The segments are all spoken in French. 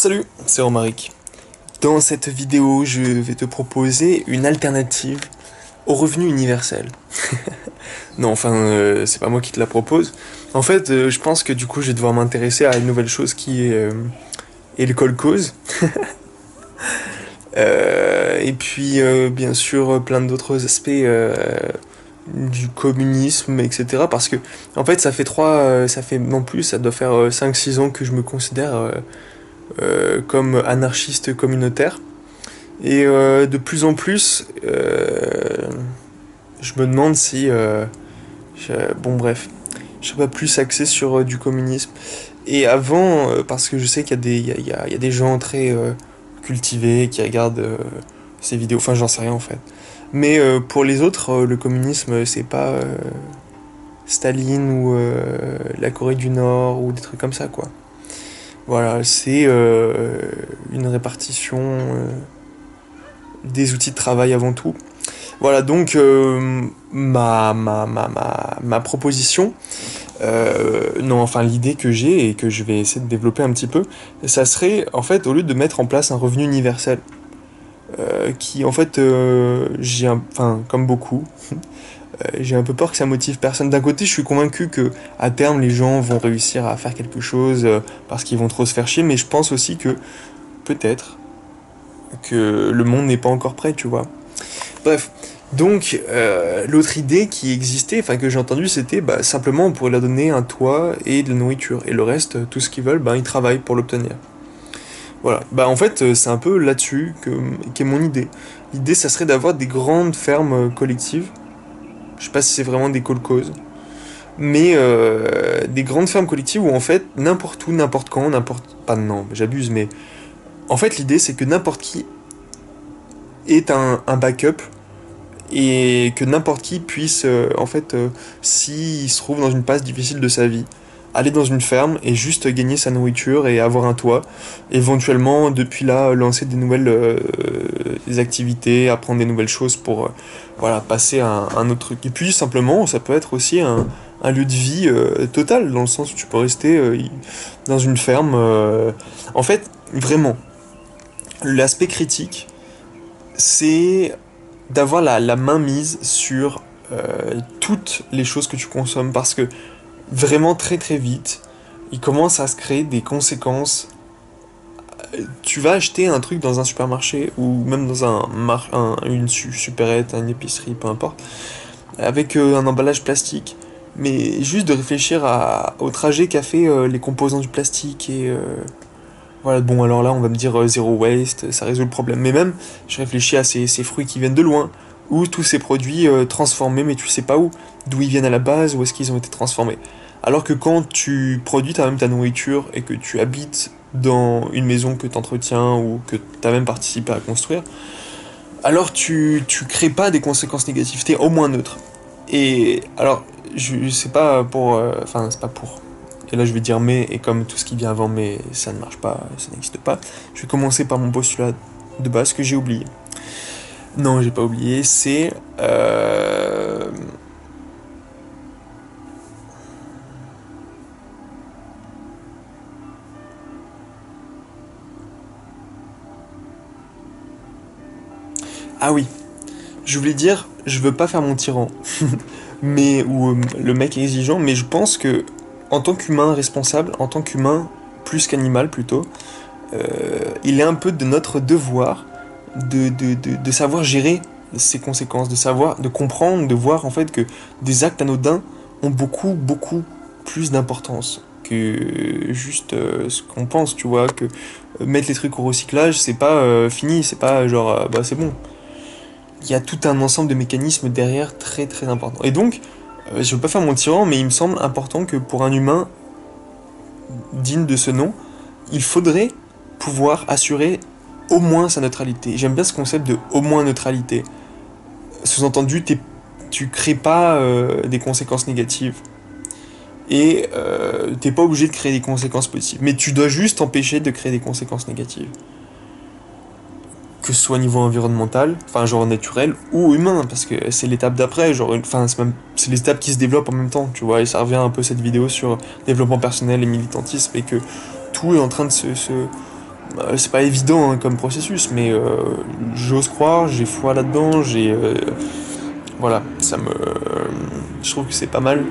Salut, c'est Romaric. Dans cette vidéo, je vais te proposer une alternative au revenu universel. Non, enfin, c'est pas moi qui te la propose. En fait, je pense que du coup, je vais devoir m'intéresser à une nouvelle chose qui est le kolkhoz. Et puis, bien sûr, plein d'autres aspects du communisme, etc. Parce que, en fait, ça fait non plus, ça doit faire 5-6 ans que je me considère comme anarchiste communautaire. Et de plus en plus, je me demande si, bon bref, je serais pas plus axé sur du communisme. Et avant, parce que je sais qu'il y a il y a des gens très cultivés qui regardent ces vidéos, enfin j'en sais rien en fait. Mais pour les autres, le communisme, c'est pas Staline ou la Corée du Nord ou des trucs comme ça, quoi. Voilà, c'est une répartition des outils de travail avant tout. Voilà, donc ma proposition, non, enfin l'idée que j'ai et que je vais essayer de développer un petit peu, ça serait en fait au lieu de mettre en place un revenu universel, qui en fait, enfin comme beaucoup, j'ai un peu peur que ça motive personne. D'un côté, je suis convaincu que à terme les gens vont réussir à faire quelque chose parce qu'ils vont trop se faire chier, mais je pense aussi que peut-être que le monde n'est pas encore prêt, tu vois. Bref, donc l'autre idée qui existait, enfin que j'ai entendu, c'était bah, simplement on pourrait leur donner un toit et de la nourriture, et le reste, tout ce qu'ils veulent, bah, ils travaillent pour l'obtenir. Voilà, bah en fait c'est un peu là-dessus qu'est mon idée. L'idée ça serait d'avoir des grandes fermes collectives, je sais pas si c'est vraiment des kolkhozes, mais des grandes fermes collectives où en fait n'importe où, n'importe quand, n'importe... Pas non, j'abuse, mais en fait l'idée c'est que n'importe qui est un backup et que n'importe qui puisse, en fait, s'il se trouve dans une passe difficile de sa vie, aller dans une ferme et juste gagner sa nourriture et avoir un toit. Éventuellement, depuis là, lancer des nouvelles des activités, apprendre des nouvelles choses pour voilà, passer à un autre truc. Et puis simplement, ça peut être aussi un lieu de vie total, dans le sens où tu peux rester dans une ferme. En fait, vraiment, l'aspect critique, c'est d'avoir la main mise sur toutes les choses que tu consommes parce que vraiment très très vite il commence à se créer des conséquences. Tu vas acheter un truc dans un supermarché ou même dans une supérette, une épicerie, peu importe, avec un emballage plastique, mais juste de réfléchir au trajet qu'a fait les composants du plastique et voilà, bon, alors là, on va me dire zéro waste, ça résout le problème. Mais même, je réfléchis à ces fruits qui viennent de loin, ou tous ces produits transformés, mais tu sais pas où, d'où ils viennent à la base, où est-ce qu'ils ont été transformés. Alors que quand tu produis toi-même ta nourriture et que tu habites dans une maison que tu entretiens ou que tu as même participé à construire, alors tu crées pas des conséquences négatives, t'es au moins neutre. Et alors, je sais pas pour... Enfin, c'est pas pour... Et là, je vais dire mais, et comme tout ce qui vient avant mais, ça ne marche pas, ça n'existe pas. Je vais commencer par mon postulat de base que j'ai oublié. Non, j'ai pas oublié, c'est... Ah oui, je voulais dire, je veux pas faire mon tyran, mais ou le mec exigeant, mais je pense que en tant qu'humain responsable, en tant qu'humain plus qu'animal plutôt, il est un peu de notre devoir de savoir gérer ces conséquences, de savoir, de comprendre, de voir en fait que des actes anodins ont beaucoup plus d'importance que juste ce qu'on pense, tu vois, que mettre les trucs au recyclage, c'est pas fini, c'est pas genre, bah c'est bon. Il y a tout un ensemble de mécanismes derrière très très importants. Et donc, je veux pas faire mon tyran, mais il me semble important que pour un humain digne de ce nom, il faudrait pouvoir assurer au moins sa neutralité. J'aime bien ce concept de au moins neutralité. Sous-entendu, tu crées pas des conséquences négatives et t'es pas obligé de créer des conséquences positives. Mais tu dois juste t'empêcher de créer des conséquences négatives. Que ce soit au niveau environnemental, enfin genre naturel ou humain, parce que c'est l'étape d'après, genre, enfin c'est les étapes qui se développent en même temps, tu vois, et ça revient un peu cette vidéo sur développement personnel et militantisme, et que tout est en train de C'est pas évident hein, comme processus, mais j'ose croire, j'ai foi là-dedans, voilà, je trouve que c'est pas mal,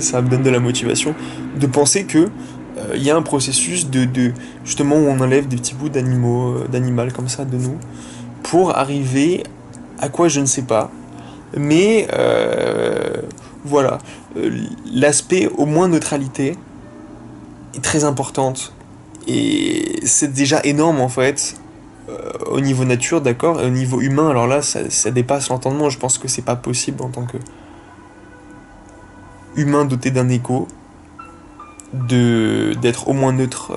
ça me donne de la motivation de penser que il y a un processus justement où on enlève des petits bouts d'animal comme ça de nous, pour arriver à quoi je ne sais pas, mais voilà, l'aspect au moins neutralité est très importante. Et c'est déjà énorme en fait, au niveau nature, d'accord, et au niveau humain, alors là, ça dépasse l'entendement. Je pense que c'est pas possible en tant que humain doté d'un écho d'être au moins neutre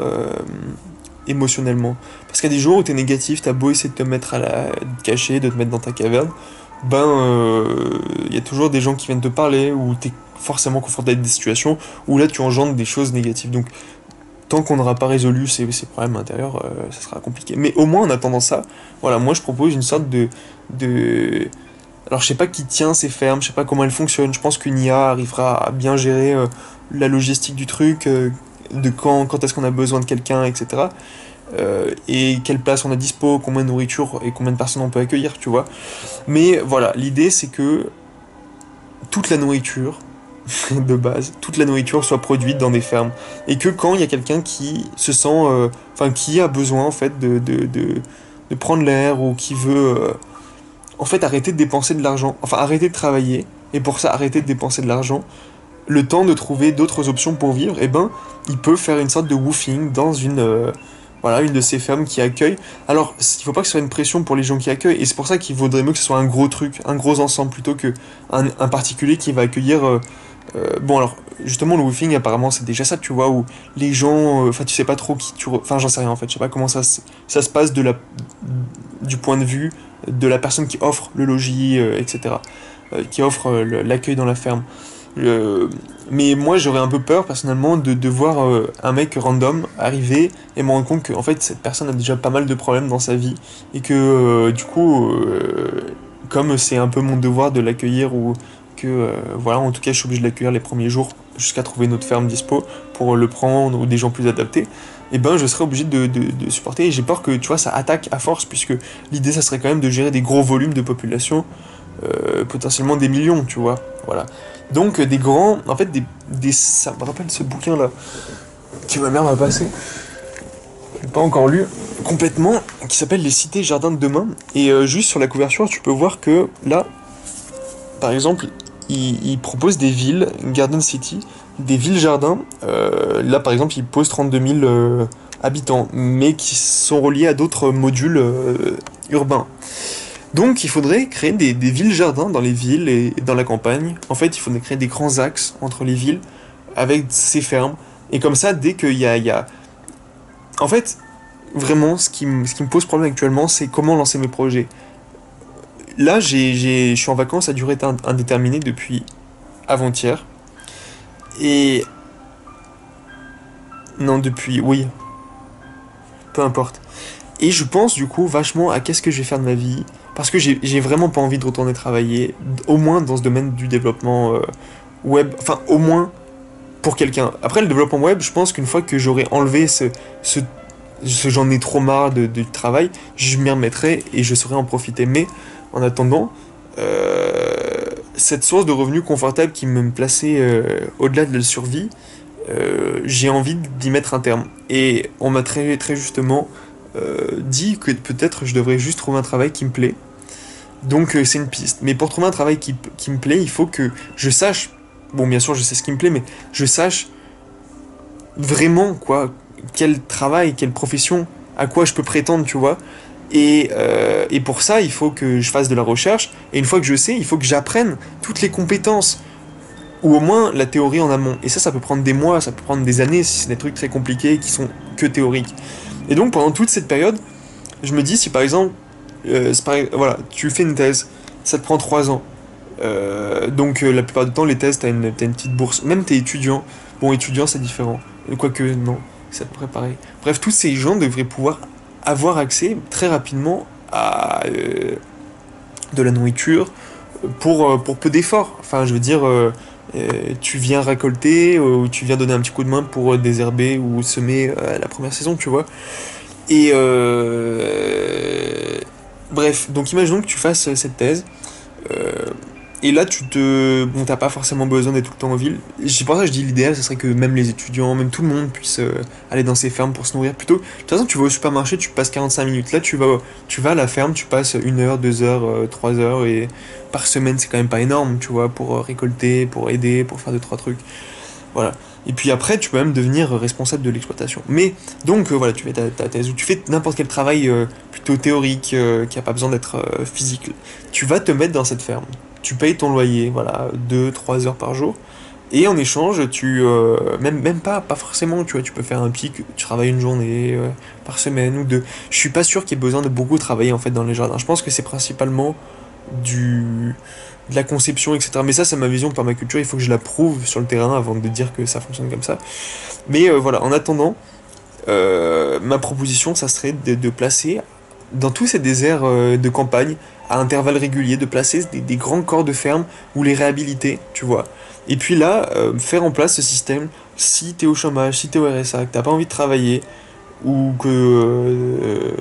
émotionnellement. Parce qu'il y a des jours où t'es négatif, t'as beau essayer de te mettre de te cacher, de te mettre dans ta caverne, il y a toujours des gens qui viennent te parler, ou t'es forcément confronté à des situations où là tu engendres des choses négatives. Donc tant qu'on n'aura pas résolu ces problèmes intérieurs, ça sera compliqué. Mais au moins en attendant ça, voilà, moi je propose une sorte de... Alors je sais pas qui tient ces fermes, je sais pas comment elles fonctionnent, je pense qu'une IA arrivera à bien gérer la logistique du truc, de quand est-ce qu'on a besoin de quelqu'un, etc. Et quelle place on a dispo, combien de nourriture et combien de personnes on peut accueillir, tu vois. Mais voilà, l'idée c'est que toute la nourriture, de base, toute la nourriture soit produite dans des fermes. Et que quand il y a quelqu'un qui se sent, enfin qui a besoin en fait de prendre l'air, ou qui veut en fait arrêter de dépenser de l'argent, enfin arrêter de travailler, et pour ça arrêter de dépenser de l'argent, le temps de trouver d'autres options pour vivre, et ben il peut faire une sorte de woofing dans voilà, une de ces fermes qui accueille. Alors, il faut pas que ce soit une pression pour les gens qui accueillent, et c'est pour ça qu'il vaudrait mieux que ce soit un gros truc, un gros ensemble, plutôt que un particulier qui va accueillir. Bon, alors, justement, le woofing, apparemment, c'est déjà ça, tu vois, où les gens. Enfin, tu sais pas trop qui tu. Enfin, j'en sais rien, en fait, je sais pas comment ça se passe du point de vue de la personne qui offre le logis, etc., qui offre l'accueil dans la ferme. Mais moi j'aurais un peu peur personnellement de voir un mec random arriver et me rendre compte que en fait cette personne a déjà pas mal de problèmes dans sa vie, et que du coup comme c'est un peu mon devoir de l'accueillir, ou que voilà, en tout cas je suis obligé de l'accueillir les premiers jours jusqu'à trouver une autre ferme dispo pour le prendre, ou des gens plus adaptés, et ben je serais obligé de supporter, et j'ai peur que tu vois ça attaque à force, puisque l'idée ça serait quand même de gérer des gros volumes de population, potentiellement des millions, tu vois, voilà. Donc des grands, en fait ça me rappelle ce bouquin là que ma mère m'a passé, j'ai pas encore lu complètement, qui s'appelle Les cités jardins de demain, et juste sur la couverture tu peux voir que là, par exemple, il propose des villes, Garden City, des villes jardins, là par exemple il pose 32 000 habitants, mais qui sont reliés à d'autres modules urbains. Donc il faudrait créer des villes-jardins dans les villes et dans la campagne. En fait, il faudrait créer des grands axes entre les villes avec ces fermes. Et comme ça, dès qu'il y a... En fait, vraiment, ce qui me pose problème actuellement, c'est comment lancer mes projets. Là, je suis en vacances à durée indéterminée depuis avant-hier. Et... Non, depuis... Oui, peu importe. Et je pense du coup vachement à qu'est-ce que je vais faire de ma vie. Parce que j'ai vraiment pas envie de retourner travailler, au moins dans ce domaine du développement web. Enfin, au moins pour quelqu'un. Après, le développement web, je pense qu'une fois que j'aurai enlevé j'en ai trop marre du travail, je m'y remettrai et je saurai en profiter. Mais en attendant, cette source de revenus confortable qui me plaçait au-delà de la survie, j'ai envie d'y mettre un terme. Et on m'a très, très justement dit que peut-être je devrais juste trouver un travail qui me plaît. Donc c'est une piste. Mais pour trouver un travail qui me plaît, il faut que je sache, bon bien sûr je sais ce qui me plaît, mais je sache vraiment quoi, quel travail, quelle profession, à quoi je peux prétendre, tu vois. Et pour ça, il faut que je fasse de la recherche, et une fois que je sais, il faut que j'apprenne toutes les compétences, ou au moins la théorie en amont. Et ça peut prendre des mois, ça peut prendre des années, si c'est des trucs très compliqués qui sont que théoriques. Et donc pendant toute cette période, je me dis, si par exemple, voilà, tu fais une thèse, ça te prend 3 ans. Donc la plupart du temps, les thèses, t'as une petite bourse. Même t'es étudiant. Bon, étudiant, c'est différent. Quoique, non, c'est à peu près pareil. Bref, tous ces gens devraient pouvoir avoir accès très rapidement à de la nourriture pour peu d'efforts. Enfin, je veux dire, tu viens récolter, ou tu viens donner un petit coup de main pour désherber ou semer la première saison, tu vois. Et bref, donc imaginons que tu fasses cette thèse. euh, et là, bon, t'as pas forcément besoin d'être tout le temps en ville. C'est pour ça que je dis l'idéal, ce serait que même les étudiants, même tout le monde puisse aller dans ces fermes pour se nourrir plutôt. De toute façon, tu vas au supermarché, tu passes 45 minutes. Là, tu vas à la ferme, tu passes 1 heure, 2 heures, 3 heures, et par semaine, c'est quand même pas énorme, tu vois, pour récolter, pour aider, pour faire deux, trois trucs. Voilà. Et puis après, tu peux même devenir responsable de l'exploitation. Mais donc, voilà, tu fais ta thèse, ou tu fais n'importe quel travail plutôt théorique, qui a pas besoin d'être physique. Tu vas te mettre dans cette ferme. Tu payes ton loyer, voilà, 2 3 heures par jour. Et en échange, même pas forcément, tu vois, tu peux faire un pic, tu travailles une journée par semaine ou deux. Je suis pas sûr qu'il y ait besoin de beaucoup travailler en fait dans les jardins. Je pense que c'est principalement du de la conception, etc. Mais ça, c'est ma vision, par ma culture. Il faut que je la prouve sur le terrain avant de dire que ça fonctionne comme ça. Mais voilà, en attendant, ma proposition, ça serait de placer dans tous ces déserts de campagne, à intervalles réguliers, de placer des grands corps de ferme ou les réhabiliter, tu vois. Et puis là, faire en place ce système, si t'es au chômage, si t'es au RSA, que t'as pas envie de travailler, ou que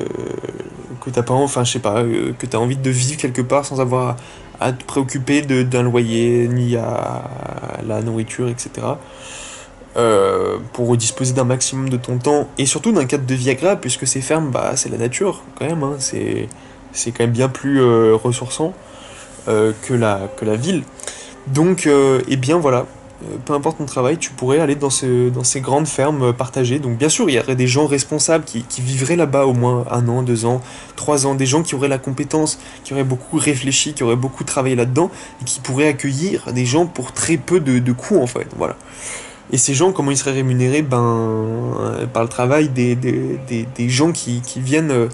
t'as pas, enfin je sais pas, que t'as envie de vivre quelque part sans avoir à te préoccuper d'un loyer, ni à la nourriture, etc. Pour disposer d'un maximum de ton temps et surtout d'un cadre de vie agréable, puisque ces fermes, bah, c'est la nature quand même, hein, c'est quand même bien plus ressourçant que la ville. Donc, eh bien voilà, peu importe ton travail, tu pourrais aller dans ces grandes fermes partagées. Donc bien sûr, il y aurait des gens responsables qui vivraient là-bas au moins 1 an, 2 ans, 3 ans, des gens qui auraient la compétence, qui auraient beaucoup réfléchi, qui auraient beaucoup travaillé là-dedans, et qui pourraient accueillir des gens pour très peu de coûts en fait. Voilà. Et ces gens, comment ils seraient rémunérés? Ben, par le travail des gens qui viennent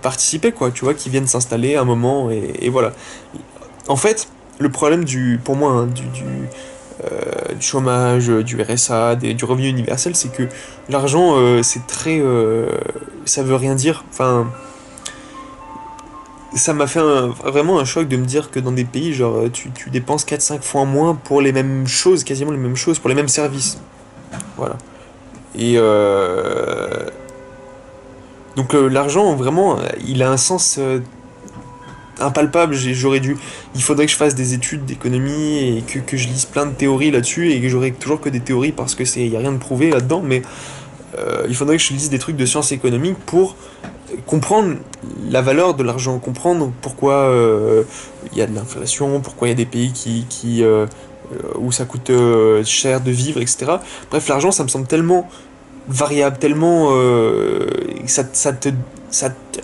participer, quoi, tu vois, qui viennent s'installer un moment, et voilà. En fait, le problème pour moi, hein, du chômage, du RSA, du revenu universel, c'est que l'argent, c'est très, ça veut rien dire. Enfin, ça m'a fait vraiment un choc de me dire que dans des pays, genre, tu dépenses 4 5 fois moins pour les mêmes choses, quasiment les mêmes choses, pour les mêmes services. Voilà. Et donc l'argent, vraiment, il a un sens impalpable. Il faudrait que je fasse des études d'économie et que je lise plein de théories là-dessus et que j'aurai toujours que des théories parce que y a rien de prouvé là-dedans. Mais il faudrait que je lise des trucs de sciences économiques pour comprendre la valeur de l'argent, comprendre pourquoi il y a de l'inflation, pourquoi il y a des pays où ça coûte cher de vivre, etc. Bref, l'argent, ça me semble tellement variable, tellement ça te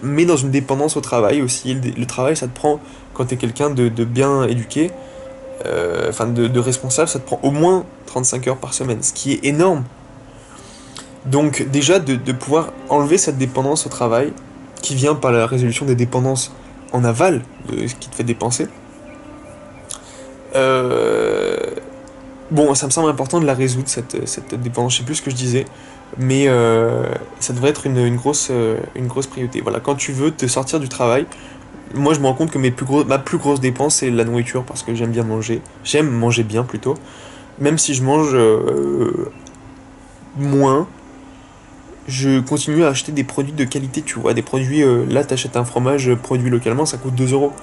met dans une dépendance au travail aussi. Le travail, ça te prend, quand tu es quelqu'un de bien éduqué, enfin de responsable, ça te prend au moins 35 heures par semaine, ce qui est énorme. Donc déjà de pouvoir enlever cette dépendance au travail, qui vient par la résolution des dépendances en aval, de ce qui te fait dépenser. Euh, Bon, ça me semble important de la résoudre, cette dépendance, je sais plus ce que je disais, mais ça devrait être une grosse priorité. Voilà, quand tu veux te sortir du travail, moi je me rends compte que ma plus grosse dépense, c'est la nourriture, parce que j'aime bien manger. J'aime manger bien plutôt. Même si je mange moins, je continue à acheter des produits de qualité, tu vois. Des produits, là t'achètes un fromage produit localement, ça coûte 2 euros.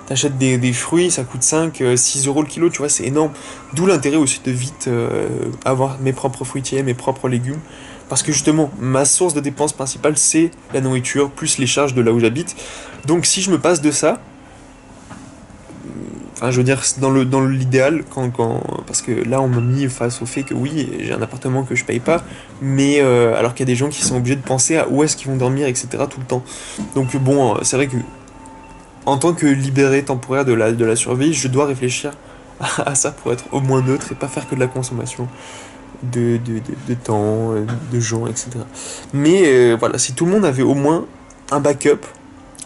T'achètes des fruits, ça coûte 5 6 euros le kilo, tu vois, c'est énorme. D'où l'intérêt aussi de vite avoir mes propres fruitiers, mes propres légumes. Parce que justement, ma source de dépense principale, c'est la nourriture, plus les charges de là où j'habite. Donc si je me passe de ça, enfin je veux dire, dans l'idéal, parce que là on m'a mis face au fait que oui, j'ai un appartement que je paye pas, mais alors qu'il y a des gens qui sont obligés de penser à où est-ce qu'ils vont dormir, etc. tout le temps. Donc bon, c'est vrai que en tant que libéré temporaire de la survie, je dois réfléchir à ça pour être au moins neutre et pas faire que de la consommation de temps, de gens, etc. Mais voilà, si tout le monde avait au moins un backup,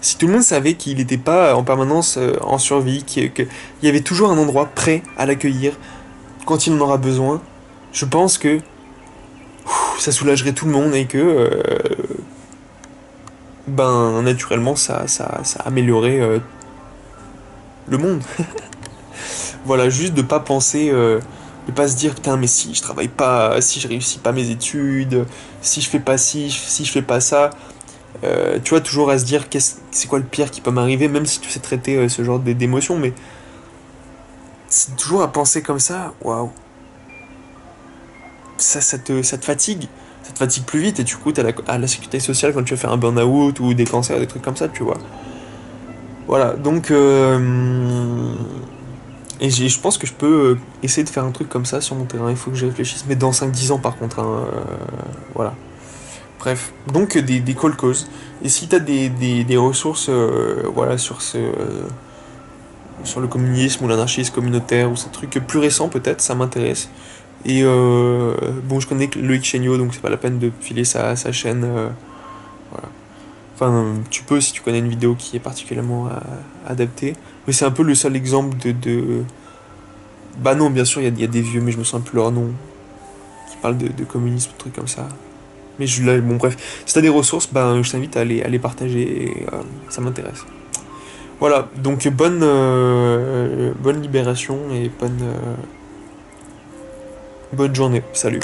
si tout le monde savait qu'il n'était pas en permanence en survie, qu'il y avait toujours un endroit prêt à l'accueillir quand il en aura besoin, je pense que ça soulagerait tout le monde et que ben naturellement ça améliorerait le monde. Voilà, juste de pas penser, de pas se dire putain mais si je travaille pas, si je réussis pas mes études, si je fais pas ci, si je fais pas ça, Tu vois, toujours à se dire c'est quoi le pire qui peut m'arriver, même si tu sais traiter ce genre d'émotions, mais c'est toujours à penser comme ça, waouh, ça te fatigue. Ça te fatigue plus vite et tu coûtes à la sécurité sociale quand tu vas faire un burn-out ou des cancers, des trucs comme ça, tu vois. Voilà, donc et je pense que je peux essayer de faire un truc comme ça sur mon terrain. Il faut que je réfléchisse, mais dans 5-10 ans par contre, hein, voilà. Bref, donc des call causes. Et si t'as des ressources voilà, sur le communisme ou l'anarchisme communautaire ou ces trucs plus récents peut-être, ça m'intéresse. Et bon, je connais Loïc Chéniaud, donc c'est pas la peine de filer sa chaîne. Voilà. Enfin, tu peux si tu connais une vidéo qui est particulièrement adaptée. Mais c'est un peu le seul exemple Bah non, bien sûr, il y a des vieux, mais je me souviens plus leur nom, qui parlent de communisme, trucs comme ça. Mais bon, bref. Si t'as des ressources, ben, je t'invite à les partager, et, ça m'intéresse. Voilà, donc bonne libération et bonne journée. Salut.